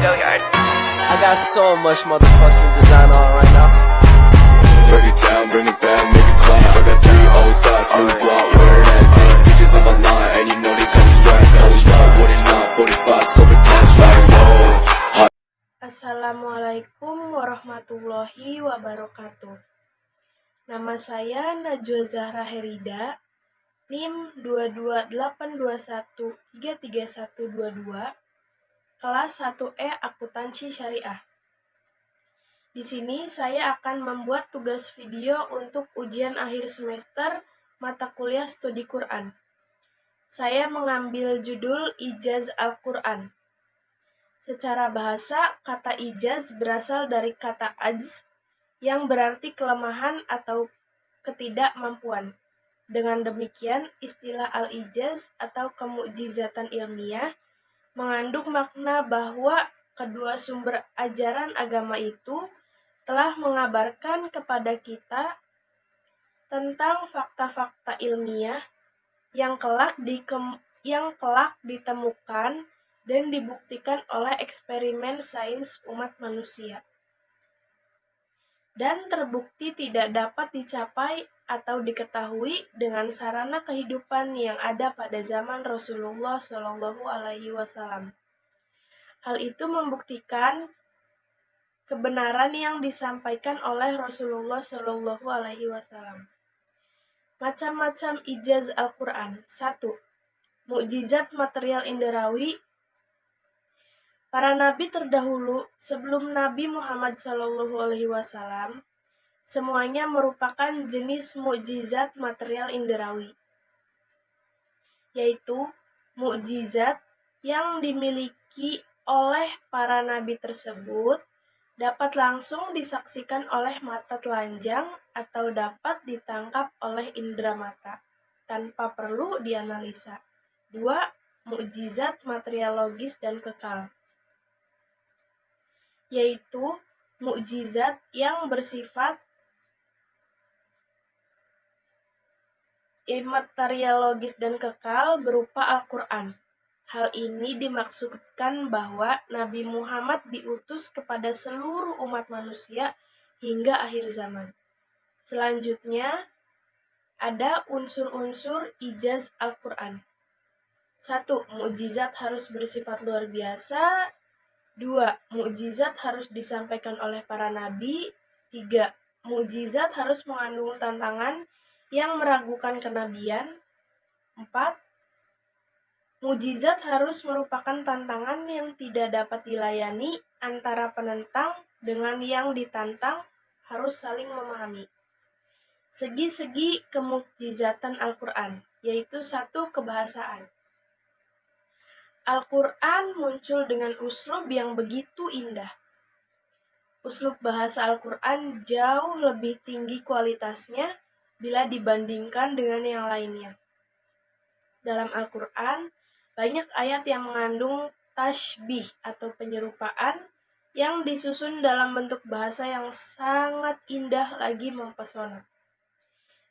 I got so much motherfucking design on right now. Break it down, bring it back, make it clap. I got 3 old thoughts, new block, where that day. Bitches on my line, and you know they come straight. Hold up, what it not, 45, scope it down, like whoa. Assalamualaikum warahmatullahi wabarakatuh. Nama saya Najwa Zahra Herida, NIM 22821333122, kelas 1E Akuntansi Syariah. Di sini saya akan membuat tugas video untuk ujian akhir semester mata kuliah studi Quran. Saya mengambil judul Ijaz Al-Quran. Secara bahasa, kata ijaz berasal dari kata ajz yang berarti kelemahan atau ketidakmampuan. Dengan demikian, istilah al-ijaz atau kemukjizatan ilmiah mengandung makna bahwa kedua sumber ajaran agama itu telah mengabarkan kepada kita tentang fakta-fakta ilmiah yang kelak ditemukan dan dibuktikan oleh eksperimen sains umat manusia, dan terbukti tidak dapat dicapai atau diketahui dengan sarana kehidupan yang ada pada zaman Rasulullah SAW. Hal itu membuktikan kebenaran yang disampaikan oleh Rasulullah SAW. Macam-macam ijaz Al-Quran. 1. Mukjizat material inderawi. Para nabi terdahulu sebelum Nabi Muhammad SAW semuanya merupakan jenis mukjizat material inderawi, yaitu mukjizat yang dimiliki oleh para nabi tersebut dapat langsung disaksikan oleh mata telanjang atau dapat ditangkap oleh indera mata tanpa perlu dianalisa. 2. Mukjizat material logis dan kekal, yaitu mukjizat yang bersifat materiologis dan kekal berupa Al-Quran. Hal ini dimaksudkan bahwa Nabi Muhammad diutus kepada seluruh umat manusia hingga akhir zaman. Selanjutnya, ada unsur-unsur ijaz Al-Quran. 1. Mukjizat harus bersifat luar biasa. 2. Mukjizat harus disampaikan oleh para nabi. 3. Mukjizat harus mengandung tantangan yang meragukan kenabian. 4. Mukjizat harus merupakan tantangan yang tidak dapat dilayani antara penentang dengan yang ditantang harus saling memahami. Segi-segi kemukjizatan Al-Quran, yaitu 1. Kebahasaan. Al-Quran muncul dengan uslub yang begitu indah. Uslub bahasa Al-Quran jauh lebih tinggi kualitasnya bila dibandingkan dengan yang lainnya. Dalam Al-Quran, banyak ayat yang mengandung tashbih atau penyerupaan yang disusun dalam bentuk bahasa yang sangat indah lagi mempesona.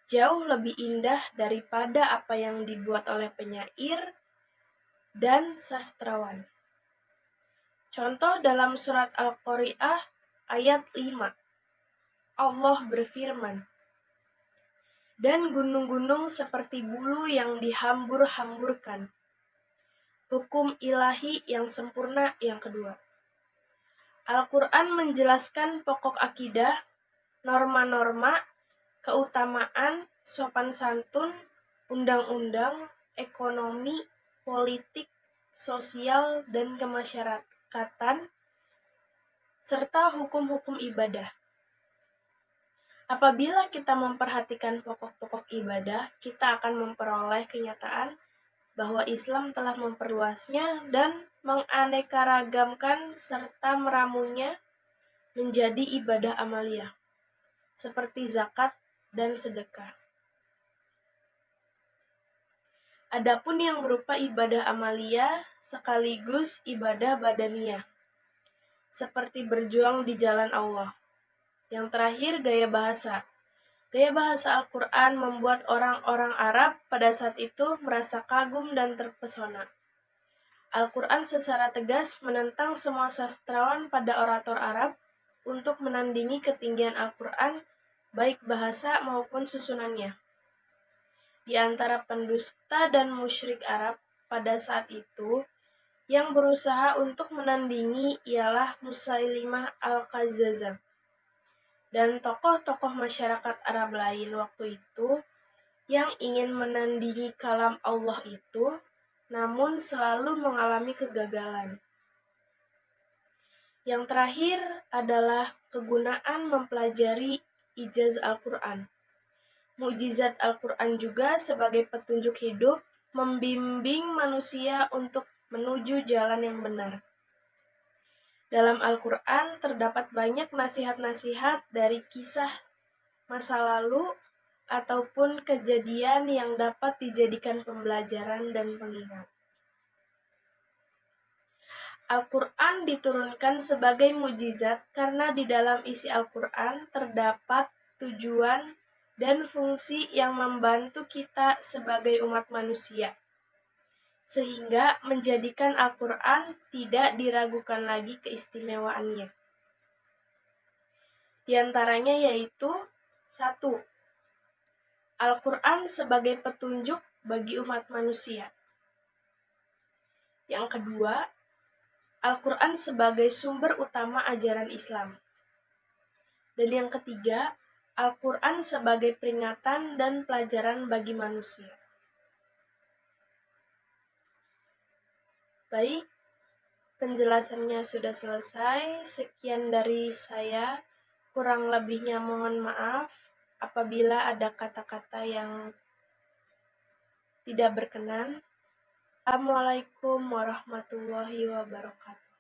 Jauh lebih indah daripada apa yang dibuat oleh penyair dan sastrawan. Contoh dalam surat Al-Qari'ah ayat 5. Allah berfirman, "Dan gunung-gunung seperti bulu yang dihambur-hamburkan." Hukum ilahi yang sempurna yang kedua. Al-Quran menjelaskan pokok akidah, norma-norma, keutamaan, sopan santun, undang-undang, ekonomi, politik, sosial, dan kemasyarakatan, serta hukum-hukum ibadah. Apabila kita memperhatikan pokok-pokok ibadah, kita akan memperoleh kenyataan bahwa Islam telah memperluasnya dan menganekaragamkan serta meramunya menjadi ibadah amaliyah, seperti zakat dan sedekah. Adapun yang berupa ibadah amaliyah sekaligus ibadah badaniyah, seperti berjuang di jalan Allah. Yang terakhir, gaya bahasa. Gaya bahasa Al-Quran membuat orang-orang Arab pada saat itu merasa kagum dan terpesona. Al-Quran secara tegas menentang semua sastrawan pada orator Arab untuk menandingi ketinggian Al-Quran, baik bahasa maupun susunannya. Di antara pendusta dan musyrik Arab pada saat itu, yang berusaha untuk menandingi ialah Musailimah al-Kazzab dan tokoh-tokoh masyarakat Arab lain waktu itu yang ingin menandingi kalam Allah itu, namun selalu mengalami kegagalan. Yang terakhir adalah kegunaan mempelajari ijaz Al-Quran. Mukjizat Al-Quran juga sebagai petunjuk hidup membimbing manusia untuk menuju jalan yang benar. Dalam Al-Quran terdapat banyak nasihat-nasihat dari kisah masa lalu ataupun kejadian yang dapat dijadikan pembelajaran dan pengingat. Al-Quran diturunkan sebagai mukjizat karena di dalam isi Al-Quran terdapat tujuan dan fungsi yang membantu kita sebagai umat manusia, sehingga menjadikan Al-Quran tidak diragukan lagi keistimewaannya. Di antaranya yaitu 1. Al-Quran sebagai petunjuk bagi umat manusia. Yang kedua, Al-Quran sebagai sumber utama ajaran Islam. Dan yang ketiga, Al-Quran sebagai peringatan dan pelajaran bagi manusia. Baik, penjelasannya sudah selesai. Sekian dari saya. Kurang lebihnya mohon maaf apabila ada kata-kata yang tidak berkenan. Assalamualaikum warahmatullahi wabarakatuh.